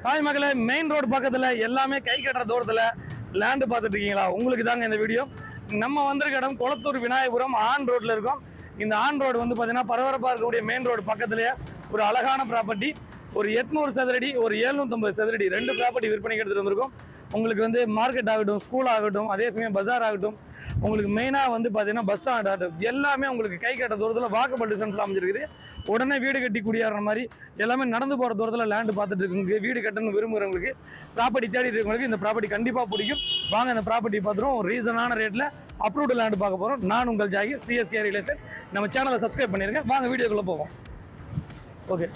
Hi மகளே, main road பக்கத்தில் எல்லாமே கை கட்டுற தூரத்தில் லேண்டு பார்த்துட்டு இருக்கீங்களா? உங்களுக்கு தாங்க இந்த வீடியோ. நம்ம வந்திருக்க இடம் குளத்தூர் விநாயகபுரம் ஆன் ரோட்டில் இருக்கோம். இந்த ஆன் ரோடு வந்து பார்த்தீங்கன்னா பரபரப்பாக இருக்கக்கூடிய மெயின் ரோடு பக்கத்துலேயே ஒரு அழகான ப்ராப்பர்ட்டி. ஒரு 800 சதுரடி, ஒரு 750 சதுரடி, 2 ப்ராப்பர்ட்டி விற்பனைக்கு எடுத்துகிட்டு வந்திருக்கோம். உங்களுக்கு வந்து மார்க்கெட் ஆகட்டும், ஸ்கூல் ஆகட்டும், அதே சமயம் பஜார் ஆகட்டும், உங்களுக்கு மெயினாக வந்து பார்த்தீங்கன்னா பஸ் ஸ்டாண்ட் ஆகட்டும், எல்லாமே உங்களுக்கு கை கட்ட தூரத்தில் வாக்கபிள் டிஸ்டன்ஸில் அமைஞ்சிருக்குது. உடனே வீடு கட்டி குடியேற மாதிரி எல்லாமே நடந்து போகிற தூரத்தில் லேண்டு பார்த்துட்டு இருக்குங்க. வீடு கட்டணும்னு விரும்புகிறவங்களுக்கு, ப்ராப்பர்ட்டி தேடி இருக்கவங்களுக்கு இந்த ப்ராப்பர்ட்டி கண்டிப்பாக பிடிக்கும். வாங்க இந்த ப்ராப்பர்ட்டி பார்த்துரும் ஒரு ரீசனான ரேட்டில் அப்ரூவ்டு லேண்டு பார்க்க போகிறோம். நான் உங்கள் ஜாகிர், சிஎஸ்கே ரியல் எஸ்டேட். நம்ம சேனலை சப்ஸ்கிரைப் பண்ணிடுங்க. வாங்க வீடியோக்குள்ளே போவோம். ஓகே,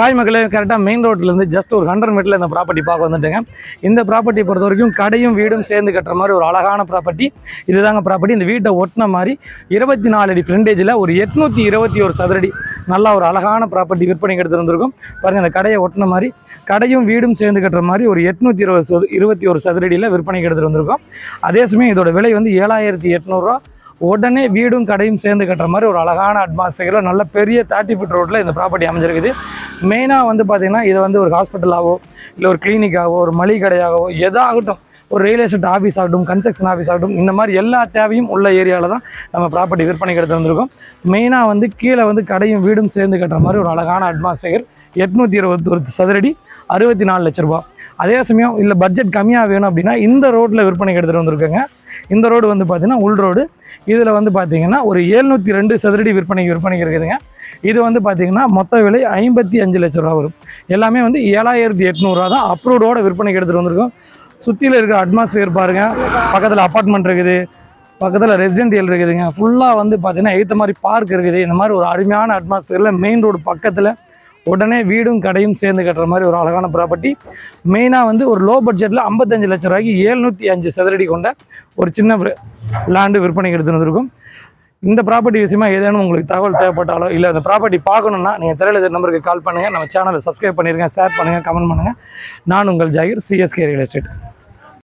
ஹாய் மக்களே, கரெக்டாக மெயின் ரோட்லேருந்து ஜஸ்ட் ஒரு 100 மீட்டரில் இந்த ப்ராப்பர்ட்டி பார்க்க வந்துட்டுங்க. இந்த ப்ராப்பர்ட்டி பொறுத்த வரைக்கும் கடையும் வீடும் சேர்ந்து கட்டுற மாதிரி ஒரு அழகான ப்ராப்பர்ட்டி. இதுதாங்க ப்ராப்பர்ட்டி. இந்த வீட்டை ஒட்டின மாதிரி 24 அடி ஃப்ரண்டேஜில் ஒரு 821 சதுரடி நல்லா ஒரு அழகான ப்ராப்பர்ட்டி விற்பனைக்கு எடுத்து வந்திருக்கும். பாருங்கள், இந்த கடையை ஒட்டின மாதிரி கடையும் வீடும் சேர்ந்து கட்டுற மாதிரி ஒரு 821 சதுரடியில் விற்பனைக்கு எடுத்துகிட்டு வந்திருக்கோம். அதே சமயம் இதோட விலை வந்து 7,800 ரூபா. உடனே வீடும் கடையும் சேர்ந்து கட்டுற மாதிரி ஒரு அழகான அட்மாஸ்பியரில் நல்ல பெரிய 30 ஃபீட் ரோட்டில் இந்த ப்ராப்பர்ட்டி அமைஞ்சிருக்குது. மெயினாக வந்து பார்த்திங்கன்னா இது வந்து ஒரு ஹாஸ்பிட்டலாகவோ, இல்லை ஒரு கிளினிக்காகவோ, ஒரு மளிகை கடையாகவோ, எதாகட்டும், ஒரு ரியல் எஸ்டேட் ஆஃபீஸ் ஆகட்டும், கன்ஸ்ட்ரக்ஷன் ஆஃபீஸ் ஆகட்டும், இந்த மாதிரி எல்லா தேவையும் உள்ள ஏரியாவில் தான் நம்ம ப்ராப்பர்ட்டி விற்பனைக்கு எடுத்து வந்திருக்கோம். மெயினாக வந்து கீழே வந்து கடையும் வீடும் சேர்ந்து கட்டுற மாதிரி ஒரு அழகான அட்மாஸ்பியர். 821 சதுரடி, 64 லட்ச ரூபா. அதே சமயம் இல்லை பட்ஜெட் கம்மியாக வேணும் அப்படின்னா இந்த ரோட்டில் விற்பனைக்கு எடுத்துகிட்டு வந்திருக்கோங்க. இந்த ரோடு வந்து பார்த்திங்கன்னா உள் ரோடு. இதில் வந்து பார்த்திங்கன்னா ஒரு 702 சதுரடி விற்பனைக்கு இருக்குதுங்க. இது வந்து பார்த்திங்கன்னா மொத்த விலை 55 லட்ச ரூபா வரும். எல்லாமே வந்து 7,800 ரூபா தான் அப்ரூவ்டோட விற்பனைக்கு எடுத்துகிட்டு வந்திருக்கோம். சுற்றியில் இருக்கிற அட்மாஸ்பியர் பாருங்கள். பக்கத்தில் அப்பார்ட்மெண்ட் இருக்குது, பக்கத்தில் ரெசிடென்டியல் இருக்குதுங்க. ஃபுல்லாக வந்து பார்த்திங்கன்னா ஏற்ற மாதிரி பார்க் இருக்குது. இந்த மாதிரி ஒரு அருமையான அட்மாஸ்பியரில் மெயின் ரோடு பக்கத்தில் உடனே வீடும் கடையும் சேர்ந்து கட்டுற மாதிரி ஒரு அழகான ப்ராப்பர்ட்டி. மெயினாக வந்து ஒரு லோ பட்ஜெட்டில் 55 லட்ச ரூபாய்க்கு 705 சதுரடி கொண்ட ஒரு சின்ன லேண்டு விற்பனைக்கு எடுத்துகிட்டு வந்திருக்கும். இந்த ப்ராப்பர்ட்டி விஷயமா ஏதேனும் உங்களுக்கு தகவல் தேவைப்பட்டாலோ, இல்லை அந்த ப்ராப்பர்ட்டி பார்க்கணுன்னா நீங்கள் திரையில நம்பருக்கு கால் பண்ணுங்கள். நம்ம சேனலை சப்ஸ்கிரைப் பண்ணிடுங்க, ஷேர் பண்ணுங்கள், கமெண்ட் பண்ணுங்கள். நான் உங்கள் ஜாகிர், சிஎஸ்கே ரியல் எஸ்டேட்.